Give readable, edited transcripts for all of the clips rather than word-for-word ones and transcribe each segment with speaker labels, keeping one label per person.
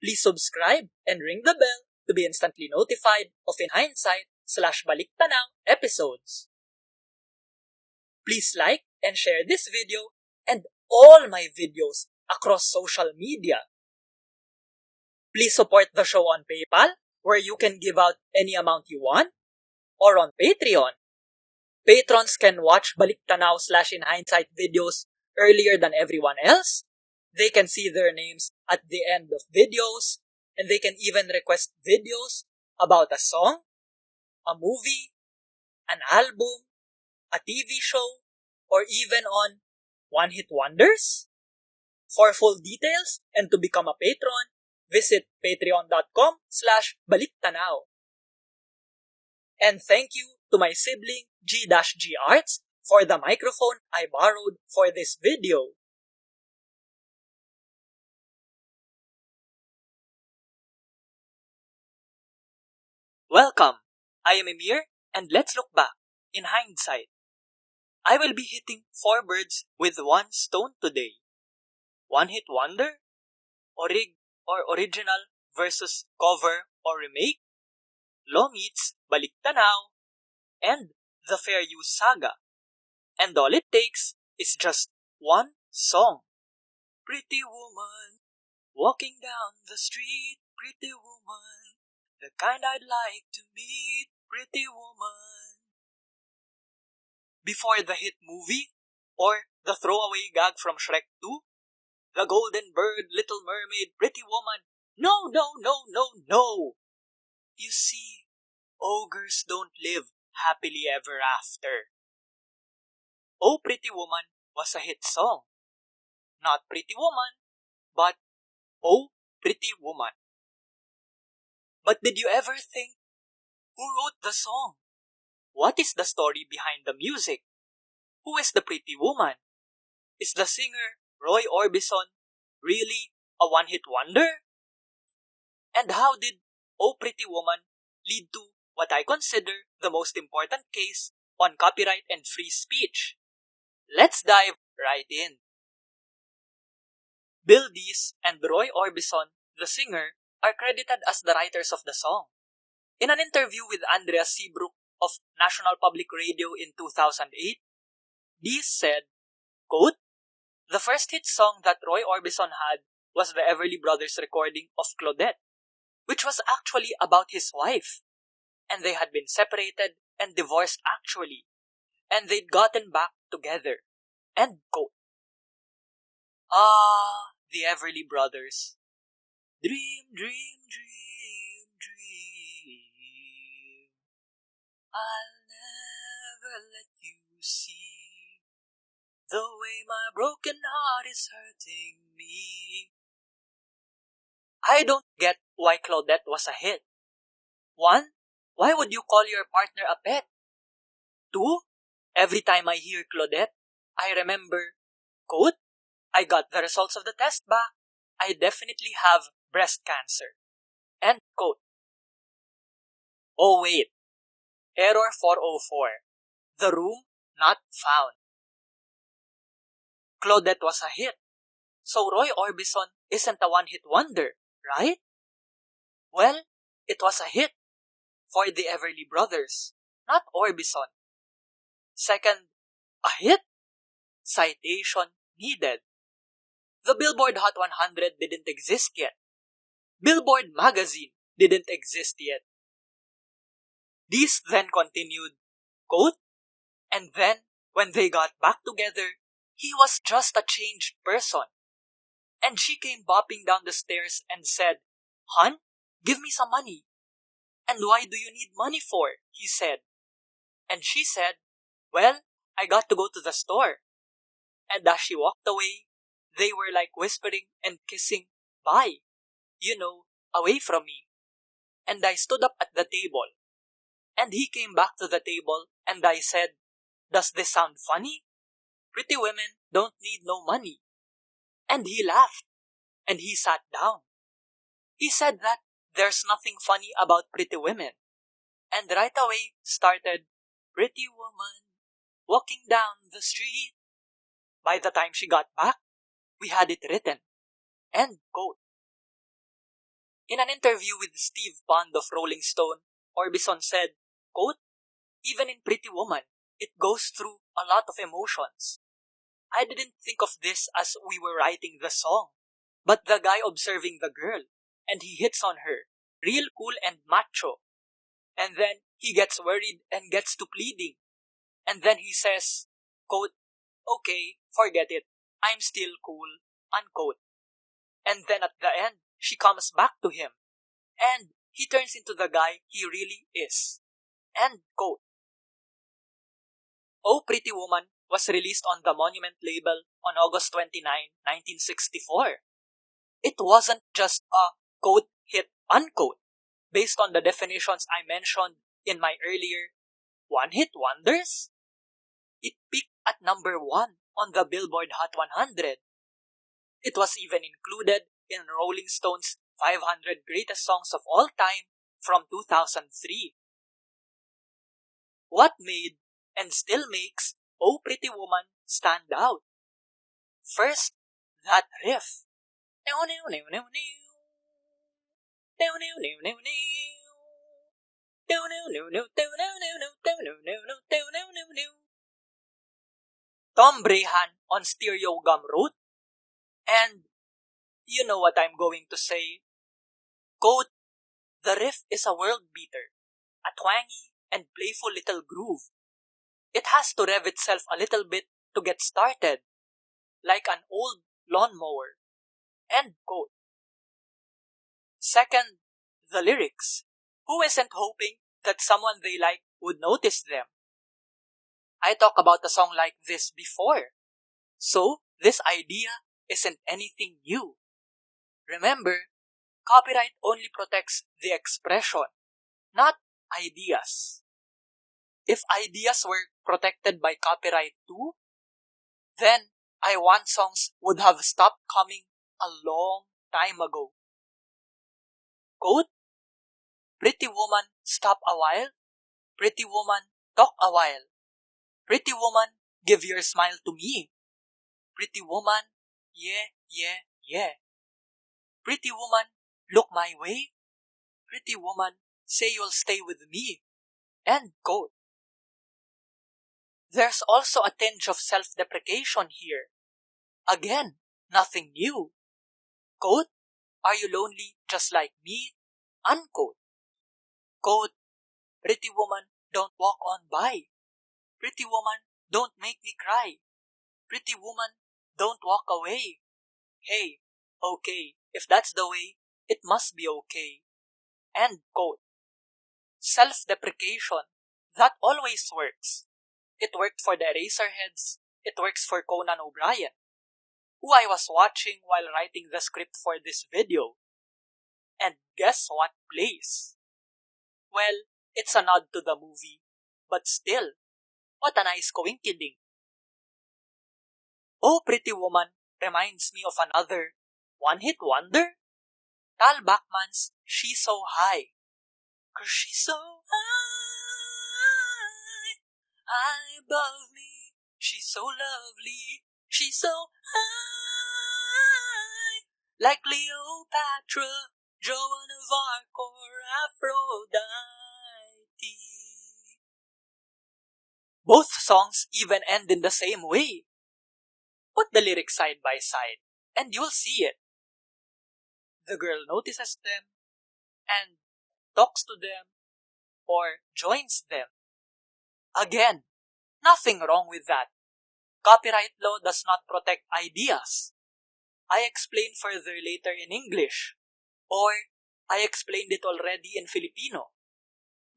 Speaker 1: Please subscribe and ring the bell to be instantly notified of Hindsight/Balik Tanaw episodes. Please like and share this video and all my videos across social media. Please support the show on PayPal, where you can give out any amount you want, or on Patreon. Patrons can watch Balik Tanaw/InHindsight videos earlier than everyone else. They can see their names at the end of videos, and they can even request videos about a song, a movie, an album, a TV show, or even on one-hit wonders. For full details and to become a patron, visit patreon.com/baliktanaw. And thank you to my sibling G-G Arts for the microphone I borrowed for this video. Welcome, I am Emir, and let's look back in hindsight. I will be hitting 4 birds with 1 stone today. One-hit wonder, orig or original versus cover or remake, Law meets Balik Tanaw, and the fair use Saga. And all it takes is just 1 song. Pretty woman, walking down the street, pretty woman, the kind I'd like to meet, pretty woman. Before the hit movie, or the throwaway gag from Shrek 2, the golden bird, Little Mermaid, pretty woman, no, no, no, no, no. You see, ogres don't live happily ever after. Oh Pretty Woman was a hit song. Not Pretty Woman, but Oh Pretty Woman. But did you ever think, who wrote the song? What is the story behind the music? Who is the pretty woman? Is the singer, Roy Orbison, really a one-hit wonder? And how did Oh Pretty Woman lead to what I consider the most important case on copyright and free speech? Let's dive right in. Bill Dees and Roy Orbison, the singer, are credited as the writers of the song. In an interview with Andrea Seabrook of National Public Radio in 2008, Dees said, quote, "The first hit song that Roy Orbison had was the Everly Brothers recording of Claudette, which was actually about his wife. And they had been separated and divorced actually, and they'd gotten back together." End quote. Ah, the Everly Brothers. Dream, dream, dream, dream. I'll never let you see the way my broken heart is hurting me. I don't get why Claudette was a hit. 1, why would you call your partner a pet? 2, every time I hear Claudette, I remember, quote, "I got the results of the test back. I definitely have breast cancer." End quote. Oh wait, error 404. The room not found. Claudette was a hit, so Roy Orbison isn't a one-hit wonder, right? Well, it was a hit for the Everly Brothers, not Orbison. Second, a hit? Citation needed. The Billboard Hot 100 didn't exist yet. Billboard magazine didn't exist yet. These then continued, quote, "And then, when they got back together, he was just a changed person. And she came bopping down the stairs and said, 'Hon, give me some money.' 'And why do you need money for?' he said. And she said, 'Well, I got to go to the store.' And as she walked away, they were like whispering and kissing, 'Bye,' away from me. And I stood up at the table. And he came back to the table and I said, 'Does this sound funny? Pretty women don't need no money.' And he laughed. And he sat down. He said that there's nothing funny about pretty women. And right away started, 'Pretty woman, walking down the street.' By the time she got back, we had it written. End quote. In an interview with Steve Pond of Rolling Stone, Orbison said, quote, "Even in Pretty Woman, it goes through a lot of emotions. I didn't think of this as we were writing the song, but the guy observing the girl, and he hits on her, real cool and macho. And then he gets worried and gets to pleading. And then he says, quote, okay, forget it, I'm still cool, unquote. And then at the end, she comes back to him, and he turns into the guy he really is, end quote." Oh Pretty Woman was released on the Monument label on August 29, 1964. It wasn't just a quote hit unquote, based on the definitions I mentioned in my earlier one-hit wonders. It peaked at number 1 on the Billboard Hot 100. It was even included in Rolling Stone's 500 Greatest Songs of All Time from 2003. What made and still makes Oh Pretty Woman stand out? First, that riff. Tom Brahan on Stereo Gum wrote, and you know what I'm going to say. Quote, "The riff is a world beater, a twangy and playful little groove. It has to rev itself a little bit to get started, like an old lawnmower." End quote. Second, the lyrics. Who isn't hoping that someone they like would notice them? I talked about a song like this before, so this idea isn't anything new. Remember, copyright only protects the expression, not ideas. If ideas were protected by copyright too, then I Want songs would have stopped coming a long time ago. Quote, "Pretty woman, stop a while. Pretty woman, talk a while. Pretty woman, give your smile to me. Pretty woman, yeah, yeah, yeah. Pretty woman, look my way. Pretty woman, say you'll stay with me." End quote. There's also a tinge of self-deprecation here. Again, nothing new. Quote, "Are you lonely just like me?" Unquote. Quote, "Pretty woman, don't walk on by. Pretty woman, don't make me cry. Pretty woman, don't walk away. Hey, okay, if that's the way, it must be okay." End quote. Self-deprecation, that always works. It worked for the Eraserheads. It works for Conan O'Brien, who I was watching while writing the script for this video. And guess what plays? Well, it's a nod to the movie, but still, what a nice coinkydink. Oh Pretty Woman reminds me of another one-hit wonder, Tal Bachman's She's So High. 'Cause she's so high, high above me. She's so lovely, she's so high, like Cleopatra, Joan of Arc, or Aphrodite. Both songs even end in the same way. Put the lyrics side by side, and you'll see it. The girl notices them, and talks to them, or joins them. Again, nothing wrong with that. Copyright law does not protect ideas. I explain further later in English, or I explained it already in Filipino.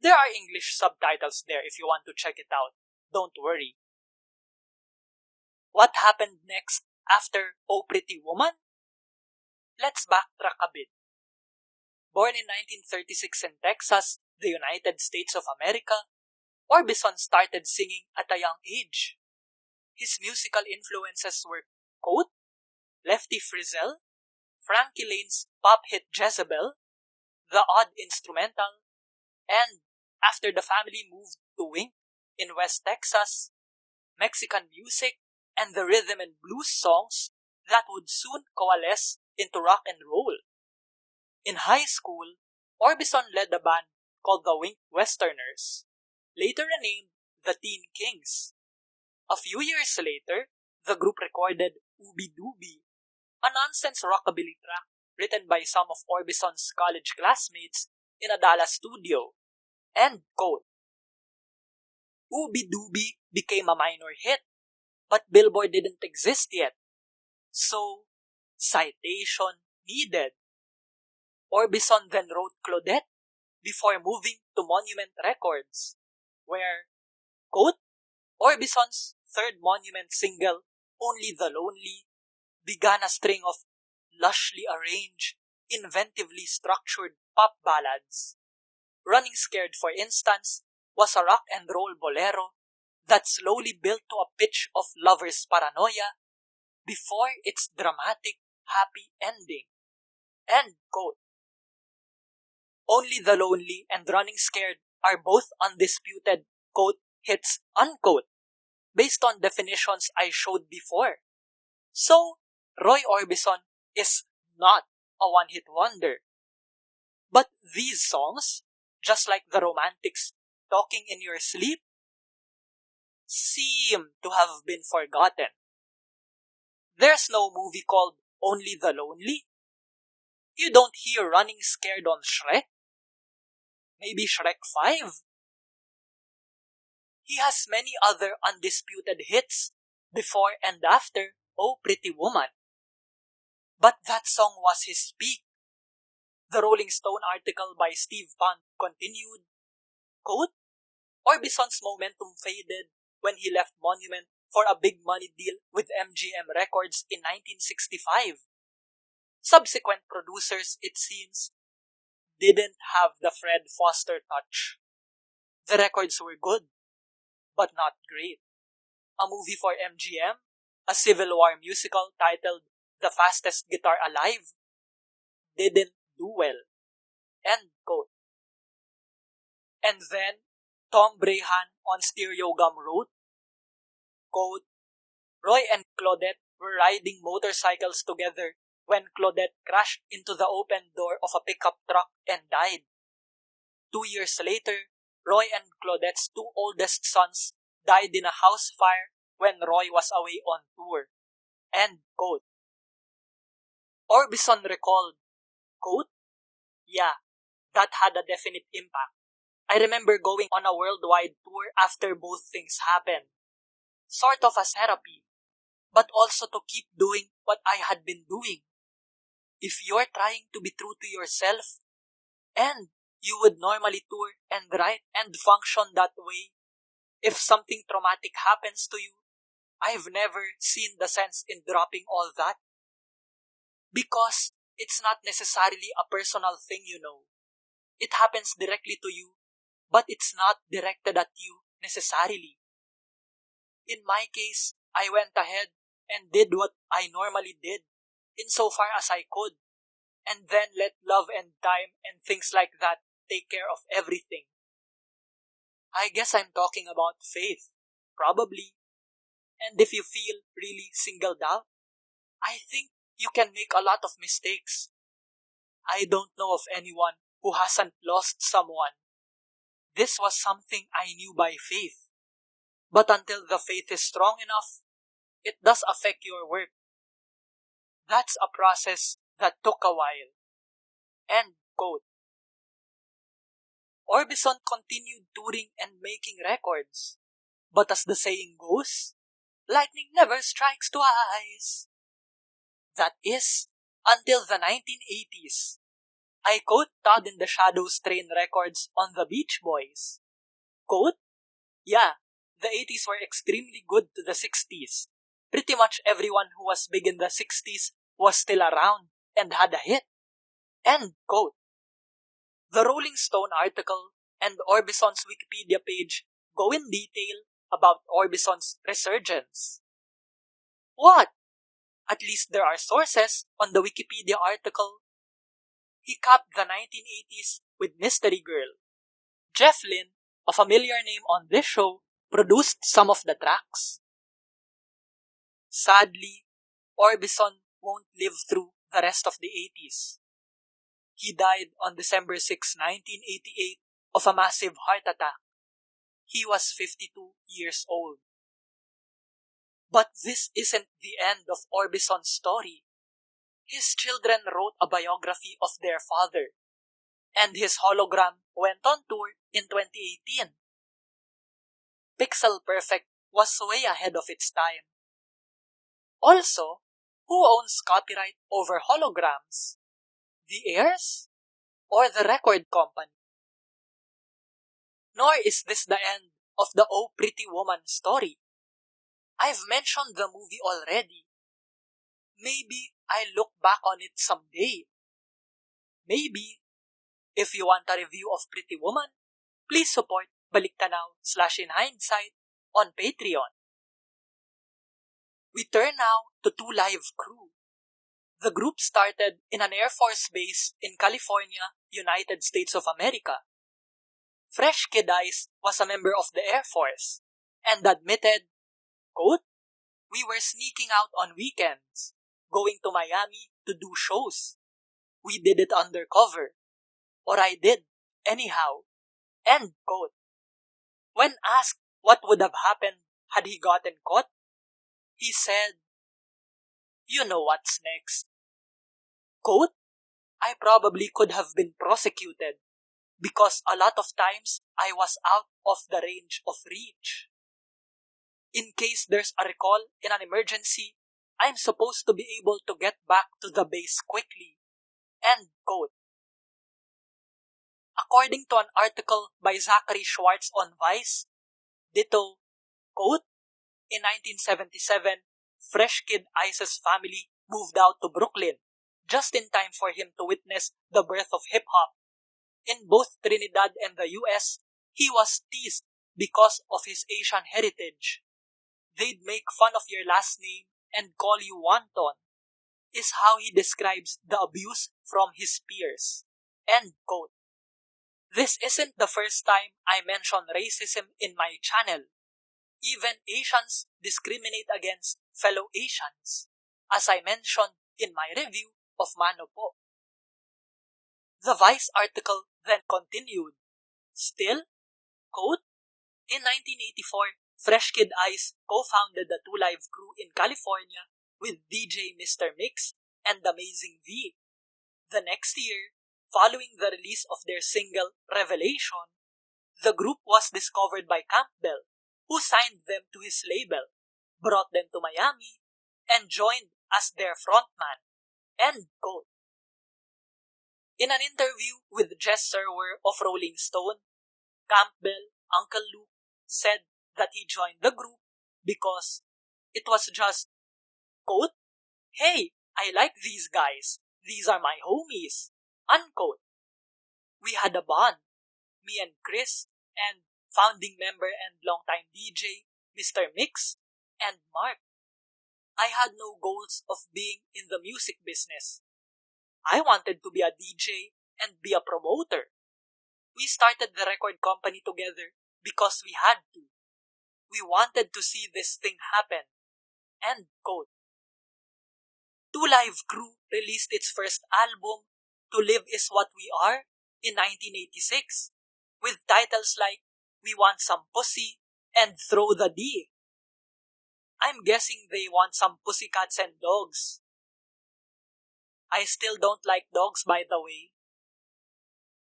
Speaker 1: There are English subtitles there if you want to check it out. Don't worry. What happened next after Oh Pretty Woman? Let's backtrack a bit. Born in 1936 in Texas, the United States of America, Orbison started singing at a young age. His musical influences were, quote, Lefty Frizzell, Frankie Lane's pop hit Jezebel, The Odd Instrumental, and after the family moved to Wink in West Texas, Mexican music and the rhythm and blues songs that would soon coalesce into rock and roll. In high school, Orbison led a band called the Wink Westerners, later renamed the Teen Kings. A few years later, the group recorded Ooby Dooby, a nonsense rockabilly track written by some of Orbison's college classmates in a Dallas studio. End quote. Ooby Dooby became a minor hit, but Billboard didn't exist yet. So, citation needed. Orbison then wrote Claudette before moving to Monument Records, where, quote, Orbison's third Monument single, Only the Lonely, began a string of lushly arranged, inventively structured pop ballads. Running Scared, for instance, was a rock and roll bolero that slowly built to a pitch of lovers' paranoia before its dramatic, happy ending. End quote. Only the Lonely and Running Scared are both undisputed, quote, hits, unquote, based on definitions I showed before. So, Roy Orbison is not a one-hit wonder. But these songs, just like the Romantics' Talking in Your Sleep, seem to have been forgotten. There's no movie called Only the Lonely. You don't hear Running Scared on Shrek. Maybe Shrek 5? He has many other undisputed hits before and after Oh Pretty Woman. But that song was his peak. The Rolling Stone article by Steve Pond continued, quote, Orbison's momentum faded when he left Monument for a big money deal with MGM Records in 1965. Subsequent producers, it seems, didn't have the Fred Foster touch. The records were good, but not great. A movie for MGM, a Civil War musical titled The Fastest Guitar Alive, didn't do well. End quote. And then, Tom Brahan on Stereogum wrote, quote, Roy and Claudette were riding motorcycles together when Claudette crashed into the open door of a pickup truck and died. 2 years later, Roy and Claudette's two oldest sons died in a house fire when Roy was away on tour. End quote. Orbison recalled, quote, yeah, that had a definite impact. I remember going on a worldwide tour after both things happened. Sort of as therapy, but also to keep doing what I had been doing. If you're trying to be true to yourself, and you would normally tour and write and function that way, if something traumatic happens to you, I've never seen the sense in dropping all that. Because it's not necessarily a personal thing, you know. It happens directly to you, but it's not directed at you necessarily. In my case, I went ahead and did what I normally did, insofar as I could, and then let love and time and things like that take care of everything. I guess I'm talking about faith, probably. And if you feel really singled out, I think you can make a lot of mistakes. I don't know of anyone who hasn't lost someone. This was something I knew by faith. But until the faith is strong enough, it does affect your work. That's a process that took a while. End quote. Orbison continued touring and making records. But as the saying goes, lightning never strikes twice. That is, until the 1980s. I quote Todd in the Shadows Train records on the Beach Boys. Quote, yeah, the 80s were extremely good to the 60s. Pretty much everyone who was big in the 60s was still around and had a hit. End quote. The Rolling Stone article and Orbison's Wikipedia page go in detail about Orbison's resurgence. What? At least there are sources on the Wikipedia article. He capped the 1980s with Mystery Girl. Jeff Lynne, a familiar name on this show, produced some of the tracks. Sadly, Orbison won't live through the rest of the 80s. He died on December 6, 1988 of a massive heart attack. He was 52 years old. But this isn't the end of Orbison's story. His children wrote a biography of their father, and his hologram went on tour in 2018. Pixel Perfect was way ahead of its time. Also, who owns copyright over holograms? The heirs? Or the record company? Nor is this the end of the Oh Pretty Woman story. I've mentioned the movie already. Maybe I'll look back on it someday. Maybe, if you want a review of Pretty Woman, please support Balik Tanaw /in Hindsight on Patreon. We turn now to Two Live Crew. The group started in an Air Force base in California, United States of America. Fresh Kid Ice was a member of the Air Force and admitted, quote, "We were sneaking out on weekends, going to Miami to do shows. We did it undercover. Or I did, anyhow." End quote. When asked what would have happened had he gotten caught, he said, "You know what's next." Quote, "I probably could have been prosecuted because a lot of times I was out of the range of reach. In case there's a recall in an emergency, I'm supposed to be able to get back to the base quickly." End quote. According to an article by Zachary Schwartz on Vice, ditto, quote, "In 1977, Fresh Kid Ice's family moved out to Brooklyn, just in time for him to witness the birth of hip-hop. In both Trinidad and the US, he was teased because of his Asian heritage. They'd make fun of your last name and call you wonton," is how he describes the abuse from his peers. End quote. This isn't the first time I mention racism in my channel. Even Asians discriminate against fellow Asians, as I mentioned in my review of Mano Po. The Vice article then continued. Still, quote, "In 1984, Fresh Kid Ice co-founded the Two Live Crew in California with DJ Mr. Mix and Amazing V. The next year, following the release of their single Revelation, the group was discovered by Campbell, who signed them to his label, brought them to Miami, and joined as their frontman." End quote. In an interview with Jess Serwer of Rolling Stone, Campbell, Uncle Luke, said that he joined the group because it was just, quote, "Hey, I like these guys. These are my homies." Unquote. "We had a bond, me and Chris, and founding member and longtime DJ, Mr. Mix, and Mark. I had no goals of being in the music business. I wanted to be a DJ and be a promoter. We started the record company together because we had to. We wanted to see this thing happen." End quote. Two Live Crew released its first album, To Live Is What We Are, in 1986, with titles like We Want Some Pussy and Throw the D. I'm guessing they want some pussycats and dogs. I still don't like dogs, by the way.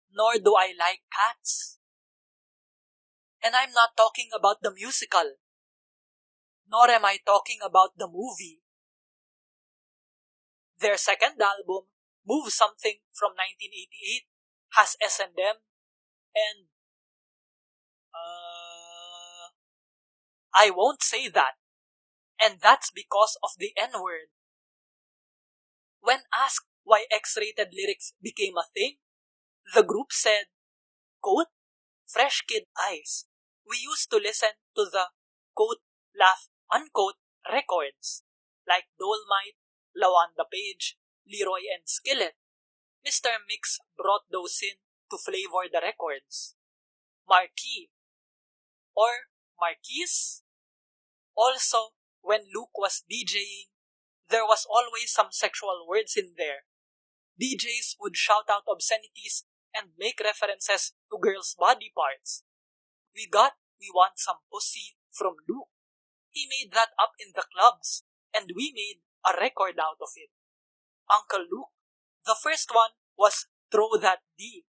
Speaker 1: Nor do I like cats. And I'm not talking about the musical. Nor am I talking about the movie. Their second album, Move Something from 1988, has S&M and I won't say that. And that's because of the N-word. When asked why X-rated lyrics became a thing, the group said, quote, "Fresh Kid Ice. We used to listen to the, quote, laugh, unquote, records, like Dolmite, Lawanda Page, Leroy and Skillet. Mr. Mix brought those in to flavor the records. Marquee. Or Marquise? Also, when Luke was DJing, there was always some sexual words in there. DJs would shout out obscenities and make references to girls' body parts. We want some pussy from Luke. He made that up in the clubs, and we made a record out of it. Uncle Luke. The first one was Throw That D.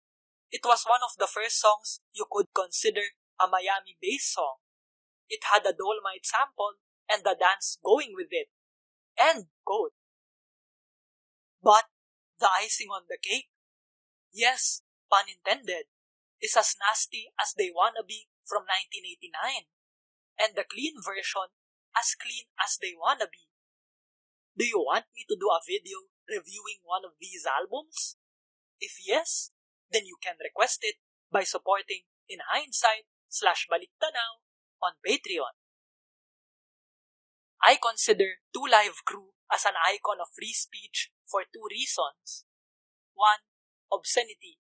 Speaker 1: It was one of the first songs you could consider a Miami bass song. It had a Dolomite sample and the dance going with it. End quote. But the icing on the cake, yes, pun intended, is as nasty as They Wanna Be from 1989, and the clean version as clean as They Wanna Be. Do you want me to do a video reviewing one of these albums? If yes, then you can request it by supporting in Hindsight/Balik Tanaw on Patreon. I consider Two Live Crew as an icon of free speech for two reasons. One, obscenity.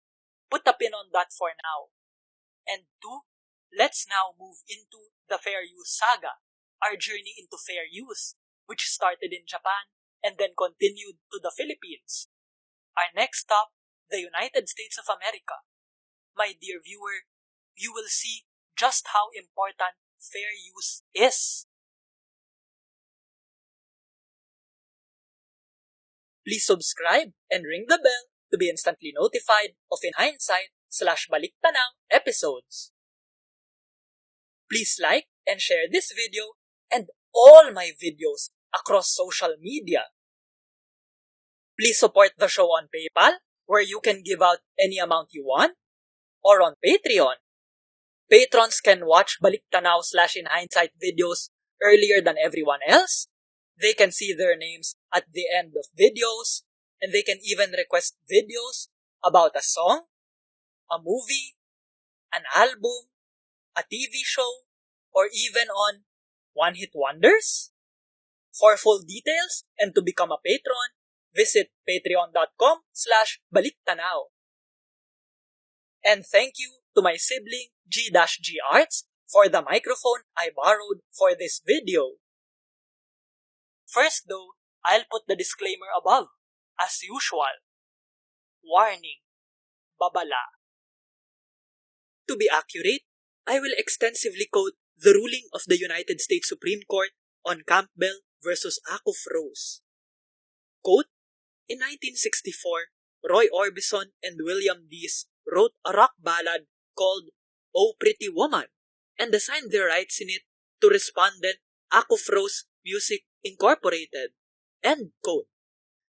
Speaker 1: Put a pin on that for now. And two, let's now move into the fair use saga, our journey into fair use, which started in Japan and then continued to the Philippines. Our next stop, the United States of America. My dear viewer, you will see just how important fair use is. Please subscribe and ring the bell to be instantly notified of In Hindsight/Balik Tanaw episodes. Please like and share this video and all my videos across social media. Please support the show on PayPal, where you can give out any amount you want, or on Patreon. Patrons can watch Balik Tanaw/In Hindsight videos earlier than everyone else. They can see their names at the end of videos, and they can even request videos about a song, a movie, an album, a TV show, or even on one-hit wonders. For full details and to become a patron, visit patreon.com/Balik Tanaw. And thank you to my sibling G-G Arts for the microphone I borrowed for this video. First though, I'll put the disclaimer above, as usual. Warning, babala. To be accurate, I will extensively quote the ruling of the United States Supreme Court on Campbell versus Acuff-Rose. Quote, in 1964, Roy Orbison and William Dees wrote a rock ballad called Oh Pretty Woman and assigned their rights in it to respondent Acuff-Rose Music Incorporated. End quote.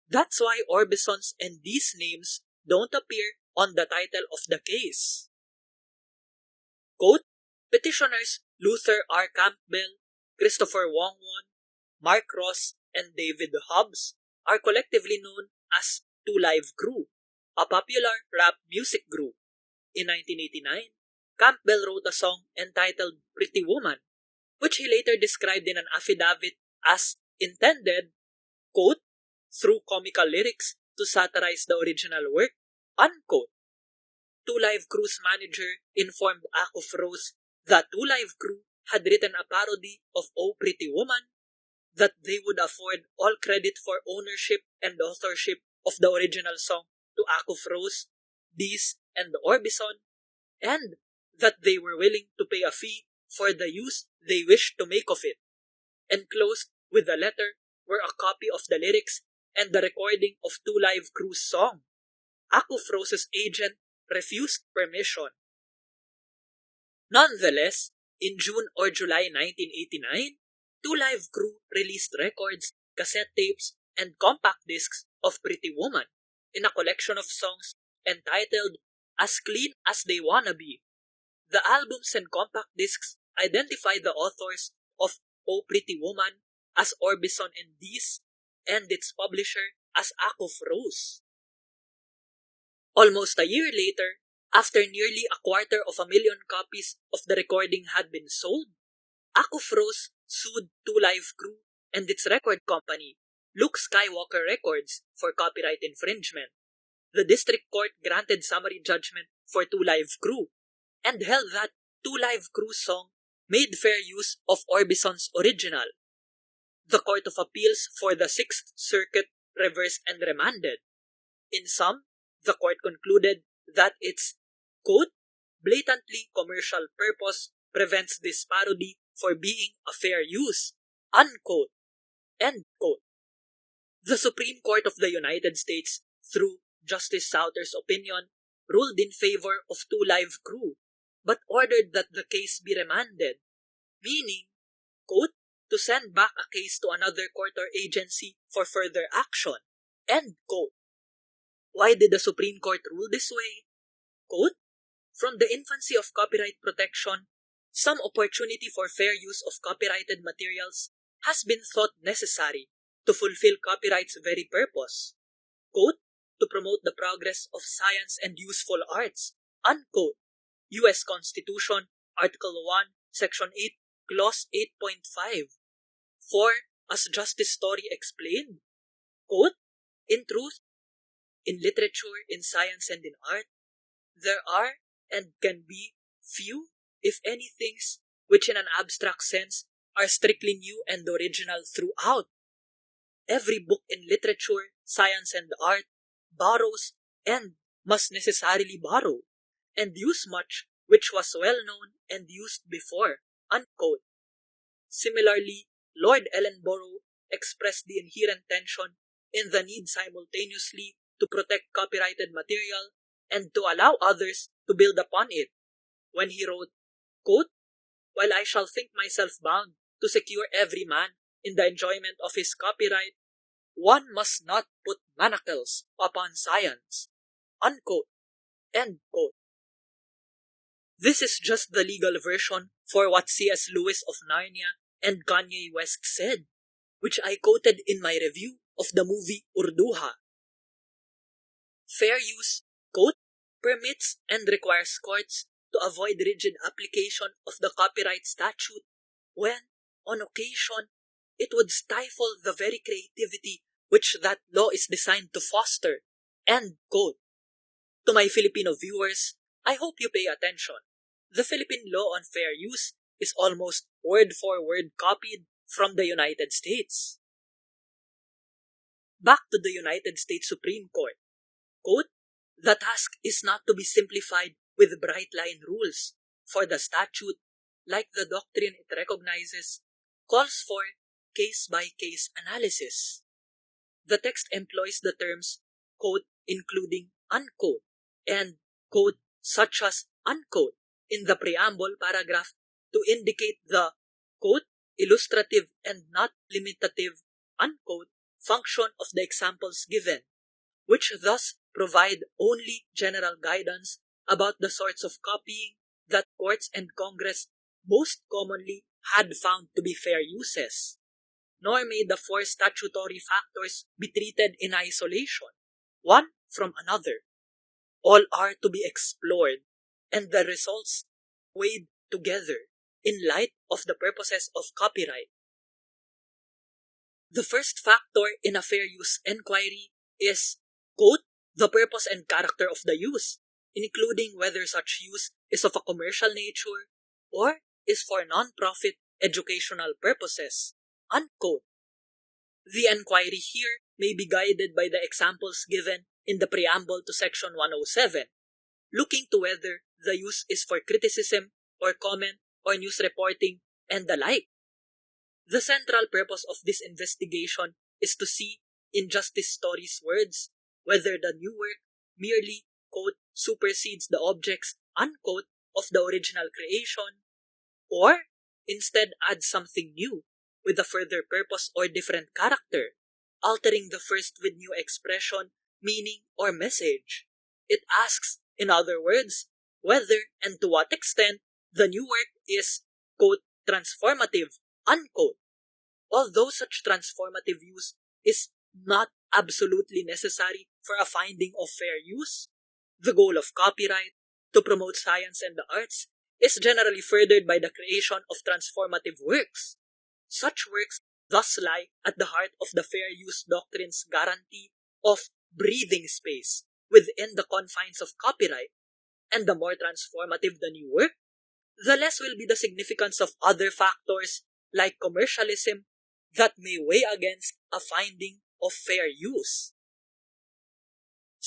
Speaker 1: That's why Orbison's and Dees names don't appear on the title of the case. Quote, petitioners Luther R. Campbell, Christopher Wong-Won, Mark Ross, and David Hobbs are collectively known as Two Live Crew, a popular rap music group. In 1989, Campbell wrote a song entitled Pretty Woman, which he later described in an affidavit as intended, quote, through comical lyrics to satirize the original work, unquote. Two Live Crew's manager informed Acuff-Rose that Two Live Crew had written a parody of Oh Pretty Woman, that they would afford all credit for ownership and authorship of the original song to Acuff-Rose, Dees, and Orbison, and that they were willing to pay a fee for the use they wished to make of it. Enclosed with the letter were a copy of the lyrics and the recording of Two Live Crew's song. Acuff-Rose's agent refused permission. Nonetheless, in June or July 1989, Two Live Crew released records, cassette tapes, and compact discs of Pretty Woman in a collection of songs entitled As Clean as They Wanna Be. The albums and compact discs identify the authors of Oh Pretty Woman as Orbison and Dees and its publisher as Acuff-Rose. Almost a year later, after nearly 250,000 copies of the recording had been sold, Acuff-Rose sued Two Live Crew and its record company, Luke Skywalker Records, for copyright infringement. The district court granted summary judgment for Two Live Crew and held that Two Live Crew's song made fair use of Orbison's original. The Court of Appeals for the Sixth Circuit reversed and remanded. In sum, the court concluded that its, quote, blatantly commercial purpose prevents this parody for being a fair use, unquote, end quote. The Supreme Court of the United States, through Justice Souter's opinion, ruled in favor of Two Live Crew, but ordered that the case be remanded, meaning, quote, to send back a case to another court or agency for further action, end quote. Why did the Supreme Court rule this way? Quote, from the infancy of copyright protection, some opportunity for fair use of copyrighted materials has been thought necessary to fulfill copyright's very purpose, quote, to promote the progress of science and useful arts, unquote. U.S. Constitution, Article 1, Section 8, Clause 8.5. For, as Justice Story explained, quote, in truth, in literature, in science, and in art, there are and can be few, if any, things which in an abstract sense are strictly new and original throughout. Every book in literature, science, and art borrows and must necessarily borrow, and use much which was well known and used before, unquote. Similarly, Lord Ellenborough expressed the inherent tension in the need simultaneously to protect copyrighted material and to allow others to build upon it, when he wrote, quote, while I shall think myself bound to secure every man in the enjoyment of his copyright, one must not put manacles upon science, unquote, end quote. This is just the legal version for what C.S. Lewis of Narnia and Kanye West said, which I quoted in my review of the movie Urduha. Fair use, quote, permits and requires courts to avoid rigid application of the copyright statute when, on occasion, it would stifle the very creativity which that law is designed to foster, end quote. To my Filipino viewers, I hope you pay attention. The Philippine law on fair use is almost word for word copied from the United States. Back to the United States Supreme Court. Quote, the task is not to be simplified with bright line rules, for the statute, like the doctrine it recognizes, calls for case-by-case analysis. The text employs the terms, quote, including, unquote, and, quote, such as, unquote, in the preamble paragraph to indicate the, quote, illustrative and not limitative, unquote, function of the examples given, which thus provide only general guidance about the sorts of copying that courts and Congress most commonly had found to be fair uses. Nor may the four statutory factors be treated in isolation, one from another. All are to be explored, and the results weighed together in light of the purposes of copyright. The first factor in a fair use inquiry is, quote, the purpose and character of the use, including whether such use is of a commercial nature or is for non-profit educational purposes, unquote. The inquiry here may be guided by the examples given in the preamble to Section 107, looking to whether the use is for criticism or comment or news reporting and the like. The central purpose of this investigation is to see, in Justice Story's words, whether the new work merely, quote, supersedes the objects, unquote, of the original creation, or instead adds something new with a further purpose or different character, altering the first with new expression, meaning, or message. It asks, in other words, whether and to what extent the new work is, quote, transformative, unquote. Although such transformative use is not absolutely necessary for a finding of fair use, the goal of copyright, to promote science and the arts, is generally furthered by the creation of transformative works. Such works thus lie at the heart of the fair use doctrine's guarantee of breathing space within the confines of copyright, and the more transformative the new work, the less will be the significance of other factors like commercialism that may weigh against a finding of fair use.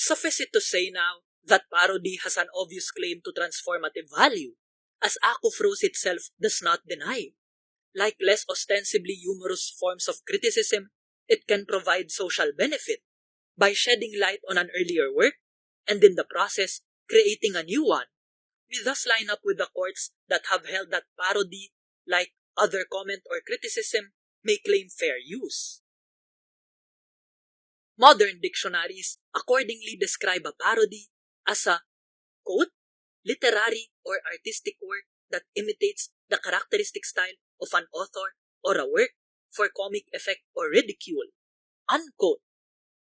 Speaker 1: Suffice it to say now that parody has an obvious claim to transformative value, as Acuff-Rose itself does not deny. Like less ostensibly humorous forms of criticism, it can provide social benefit by shedding light on an earlier work and in the process creating a new one. We thus line up with the courts that have held that parody, like other comment or criticism, may claim fair use. Modern dictionaries accordingly describe a parody as a, quote, literary or artistic work that imitates the characteristic style of an author or a work for comic effect or ridicule, unquote,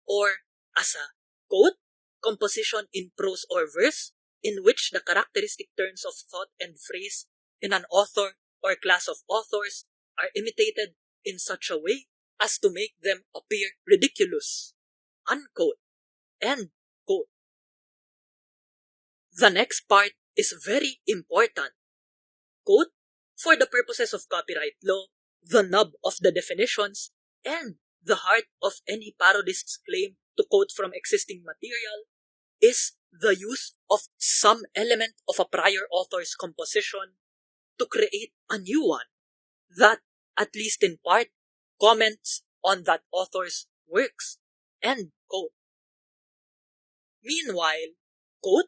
Speaker 1: or as a, quote, composition in prose or verse in which the characteristic turns of thought and phrase in an author or class of authors are imitated in such a way as to make them appear ridiculous, unquote, end quote. The next part is very important. Quote, for the purposes of copyright law, the nub of the definitions and the heart of any parodist's claim to quote from existing material is the use of some element of a prior author's composition to create a new one that, at least in part, comments on that author's works, end quote. Meanwhile, quote,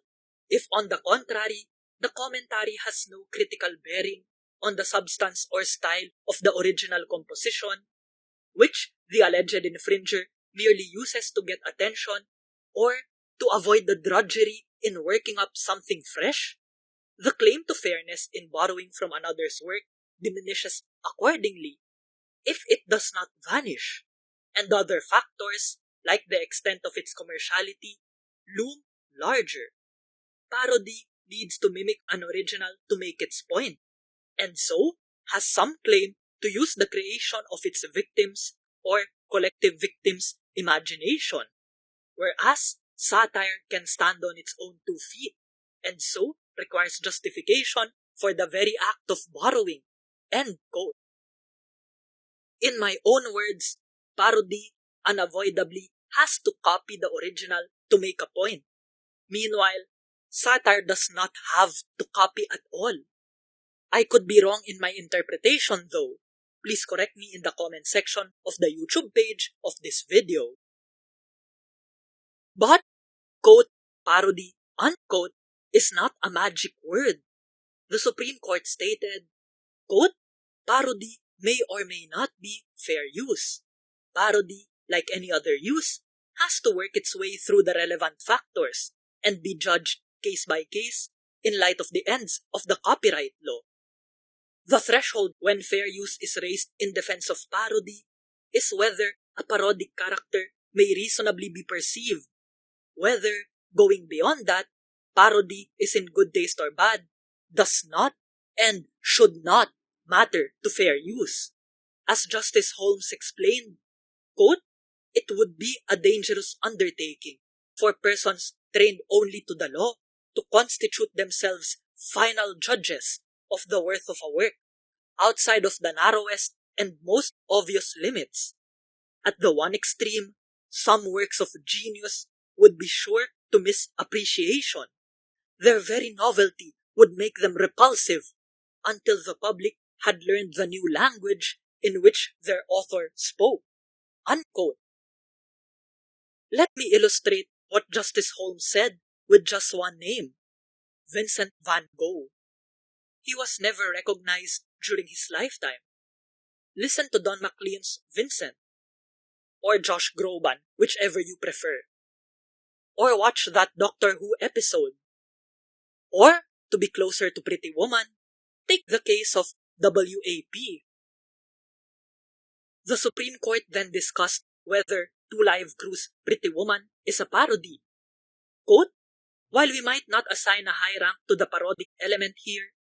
Speaker 1: if on the contrary, the commentary has no critical bearing on the substance or style of the original composition, which the alleged infringer merely uses to get attention or to avoid the drudgery in working up something fresh, the claim to fairness in borrowing from another's work diminishes accordingly, if it does not vanish, and other factors, like the extent of its commerciality, loom larger. Parody needs to mimic an original to make its point, and so has some claim to use the creation of its victims or collective victims' imagination, whereas satire can stand on its own 2 feet, and so requires justification for the very act of borrowing, end quote. In my own words, parody unavoidably has to copy the original to make a point. Meanwhile, satire does not have to copy at all. I could be wrong in my interpretation though. Please correct me in the comment section of the YouTube page of this video. But, quote, parody, unquote, is not a magic word. The Supreme Court stated, quote, parody may or may not be fair use. Parody, like any other use, has to work its way through the relevant factors and be judged case by case in light of the ends of the copyright law. The threshold when fair use is raised in defense of parody is whether a parodic character may reasonably be perceived. Whether, going beyond that, parody is in good taste or bad, does not and should not matter to fair use. As Justice Holmes explained, quote, it would be a dangerous undertaking for persons trained only to the law to constitute themselves final judges of the worth of a work, outside of the narrowest and most obvious limits. At the one extreme, some works of genius would be sure to miss appreciation. Their very novelty would make them repulsive until the public had learned the new language in which their author spoke, unquote. Let me illustrate what Justice Holmes said with just one name, Vincent van Gogh. He was never recognized during his lifetime. Listen to Don McLean's Vincent, or Josh Groban, whichever you prefer. Or watch that Doctor Who episode. Or, to be closer to Pretty Woman, take the case of WAP. The Supreme Court then discussed whether Two Live Crew's Pretty Woman is a parody. Quote, while we might not assign a high rank to the parodic element here,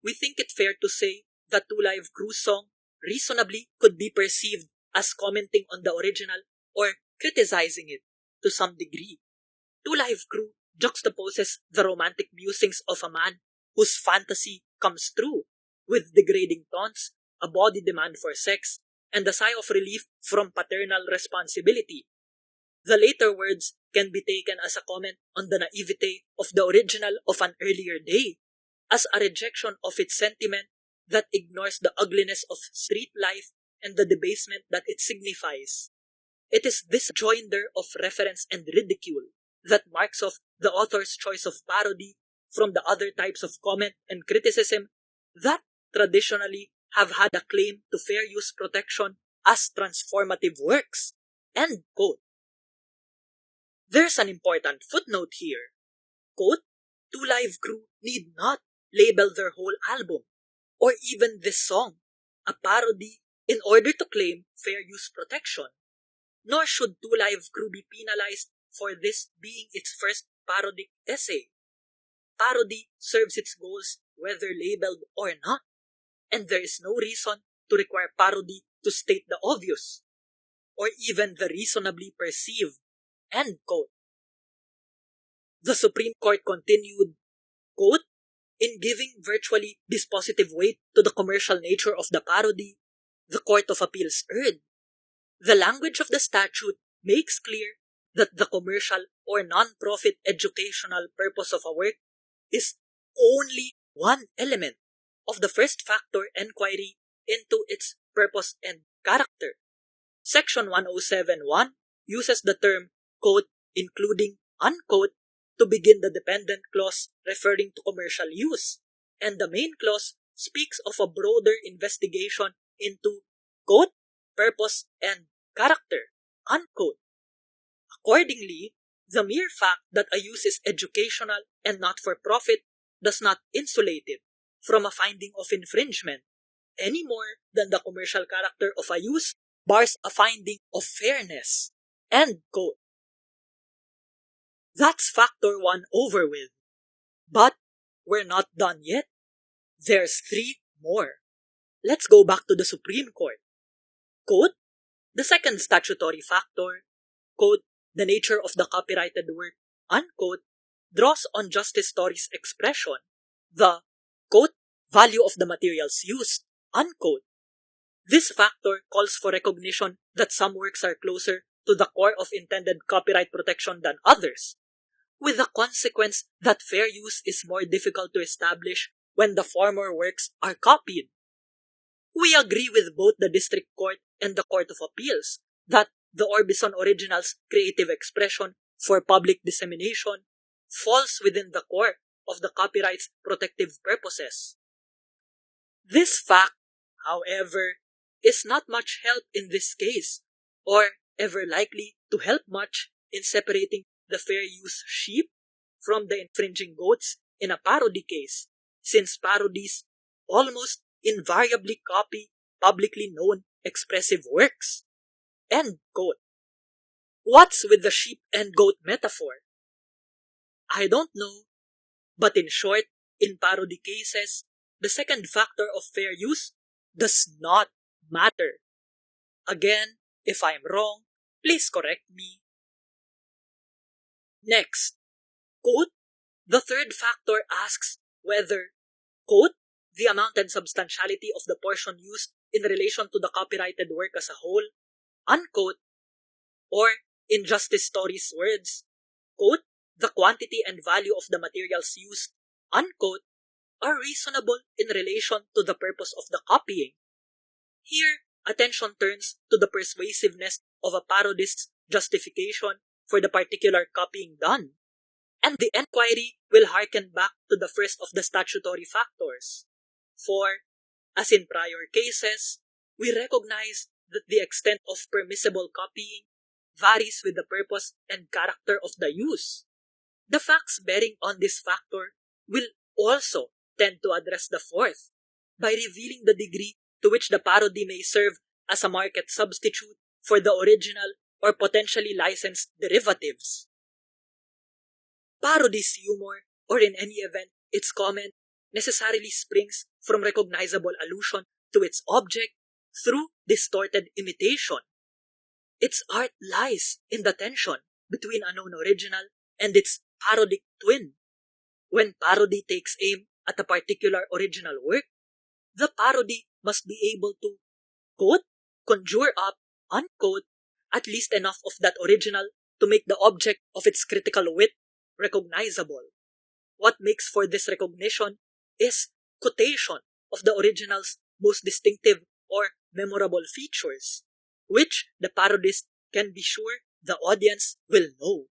Speaker 1: we think it fair to say that Two Live Crew's song reasonably could be perceived as commenting on the original or criticizing it to some degree. Two Live Crew juxtaposes the romantic musings of a man whose fantasy comes true with degrading taunts, a body demand for sex, and a sigh of relief from paternal responsibility. The later words can be taken as a comment on the naivete of the original of an earlier day, as a rejection of its sentiment that ignores the ugliness of street life and the debasement that it signifies. It is this joinder of reference and ridicule that marks off the author's choice of parody from the other types of comment and criticism that traditionally have had a claim to fair use protection as transformative works. End quote. There's an important footnote here. Quote, Two Live Crew need not label their whole album, or even this song, a parody in order to claim fair use protection. Nor should Two Live Crew be penalized for this being its first parodic essay. Parody serves its goals whether labeled or not, and there is no reason to require parody to state the obvious, or even the reasonably perceived. End quote. The Supreme Court continued, quote, In giving virtually dispositive weight to the commercial nature of the parody, the Court of Appeals erred. The language of the statute makes clear that the commercial or non-profit educational purpose of a work is only one element of the first factor enquiry into its purpose and character. Section 107.1 uses the term, quote, including, unquote, to begin the dependent clause referring to commercial use, and the main clause speaks of a broader investigation into, quote, purpose and character, unquote. Accordingly, the mere fact that a use is educational and not for profit does not insulate it from a finding of infringement, any more than the commercial character of a use bars a finding of fairness. End quote. That's factor 1 over with. But we're not done yet. There's 3 more. Let's go back to the Supreme Court. Quote, the second statutory factor, quote, the nature of the copyrighted work, unquote, draws on Justice Story's expression, the, quote, value of the materials used, unquote. This factor calls for recognition that some works are closer to the core of intended copyright protection than others, with the consequence that fair use is more difficult to establish when the former works are copied. We agree with both the District Court and the Court of Appeals that the Orbison Original's creative expression for public dissemination falls within the core of the copyright's protective purposes. This fact, however, is not much help in this case, or ever likely to help much in separating the fair use sheep from the infringing goats in a parody case, since parodies almost invariably copy publicly known expressive works. End quote. What's with the sheep and goat metaphor? I don't know, but in short, in parody cases, the second factor of fair use does not matter. Again, if I'm wrong, please correct me. Next, quote, the third factor asks whether, quote, the amount and substantiality of the portion used in relation to the copyrighted work as a whole, unquote, or in Justice Story's words, quote, the quantity and value of the materials used, unquote, are reasonable in relation to the purpose of the copying. Here, attention turns to the persuasiveness of a parodist's justification for the particular copying done, and the enquiry will harken back to the first of the statutory factors. For, as in prior cases, we recognize that the extent of permissible copying varies with the purpose and character of the use. The facts bearing on this factor will also tend to address the fourth by revealing the degree to which the parody may serve as a market substitute for the original or potentially licensed derivatives. Parody's humor, or in any event, its comment, necessarily springs from recognizable allusion to its object through distorted imitation. Its art lies in the tension between a known original and its parodic twin. When parody takes aim at a particular original work, the parody must be able to, quote, conjure up, unquote, at least enough of that original to make the object of its critical wit recognizable. What makes for this recognition is quotation of the original's most distinctive or memorable features, which the parodist can be sure the audience will know.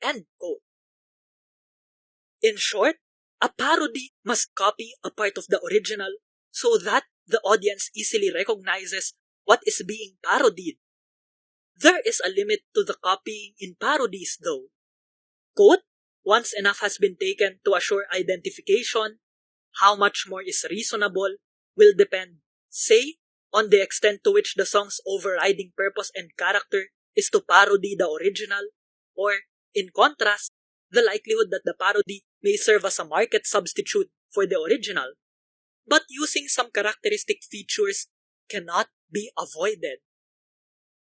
Speaker 1: End quote. In short, a parody must copy a part of the original so that the audience easily recognizes what is being parodied. There is a limit to the copying in parodies though. Quote, once enough has been taken to assure identification, how much more is reasonable will depend, say, on the extent to which the song's overriding purpose and character is to parody the original, or, in contrast, the likelihood that the parody may serve as a market substitute for the original. But using some characteristic features cannot be avoided.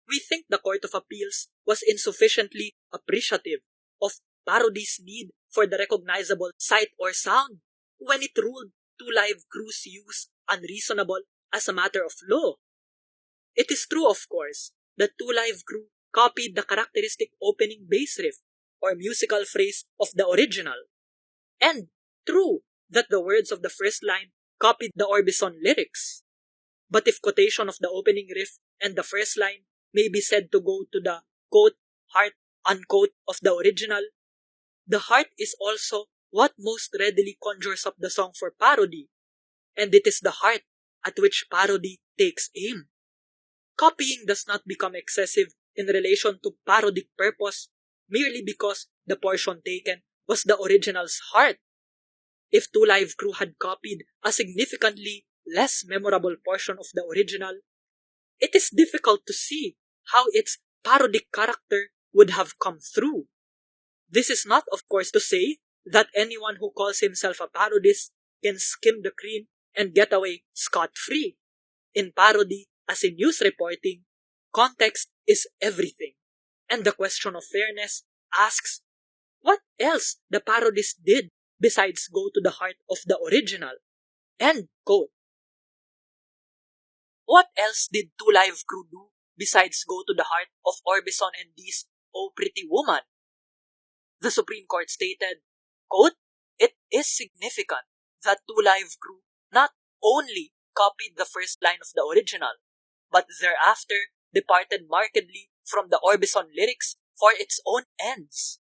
Speaker 1: We think the Court of Appeals was insufficiently appreciative of parody's need for the recognizable sight or sound when it ruled Two Live Crew's use unreasonable as a matter of law. It is true, of course, that Two Live Crew copied the characteristic opening bass riff or musical phrase of the original, and true that the words of the first line copied the Orbison lyrics. But if quotation of the opening riff and the first line may be said to go to the quote, heart, unquote of the original, the heart is also what most readily conjures up the song for parody, and it is the heart at which parody takes aim. Copying does not become excessive in relation to parodic purpose merely because the portion taken was the original's heart. If Two Live Crew had copied a significantly less memorable portion of the original, it is difficult to see how its parodic character would have come through. This is not, of course, to say that anyone who calls himself a parodist can skim the cream and get away scot-free. In parody, as in news reporting, context is everything, and the question of fairness asks what else the parodist did besides go to the heart of the original. End quote. What else did Two Live Crew do besides go to the heart of Orbison and D's Oh Pretty Woman? The Supreme Court stated, quote, it is significant that Two Live Crew not only copied the first line of the original, but thereafter departed markedly from the Orbison lyrics for its own ends.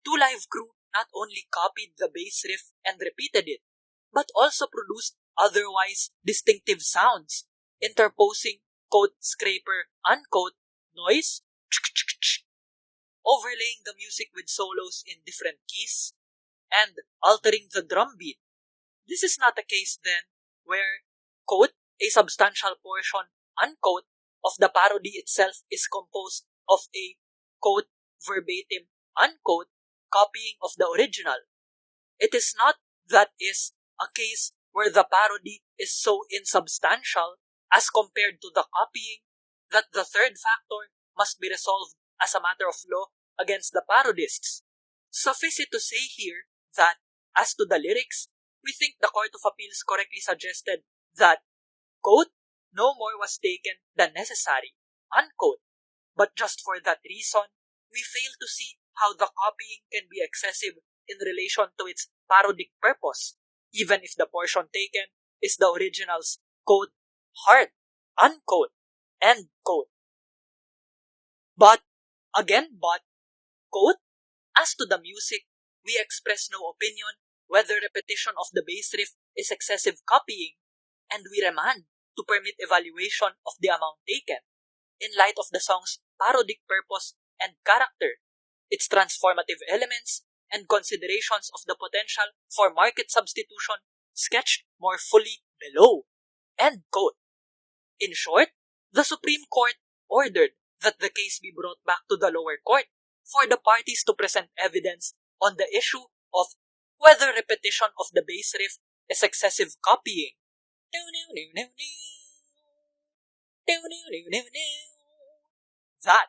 Speaker 1: Two Live Crew not only copied the bass riff and repeated it, but also produced otherwise distinctive sounds, interposing quote scraper unquote noise, overlaying the music with solos in different keys, and altering the drum beat. This is not a case then where quote a substantial portion unquote of the parody itself is composed of a quote verbatim unquote copying of the original. It is not that is a case where the parody is so insubstantial as compared to the copying that the third factor must be resolved as a matter of law against the parodists. Suffice it to say here that, as to the lyrics, we think the Court of Appeals correctly suggested that, quote, no more was taken than necessary, unquote. But just for that reason, we fail to see how the copying can be excessive in relation to its parodic purpose, even if the portion taken is the original's, quote, heart, unquote, end quote. But, quote, as to the music, we express no opinion whether repetition of the bass riff is excessive copying, and we remand to permit evaluation of the amount taken, in light of the song's parodic purpose and character, its transformative elements, and considerations of the potential for market substitution sketched more fully below. End quote. In short, the Supreme Court ordered that the case be brought back to the lower court for the parties to present evidence on the issue of whether repetition of the bass riff is excessive copying. That.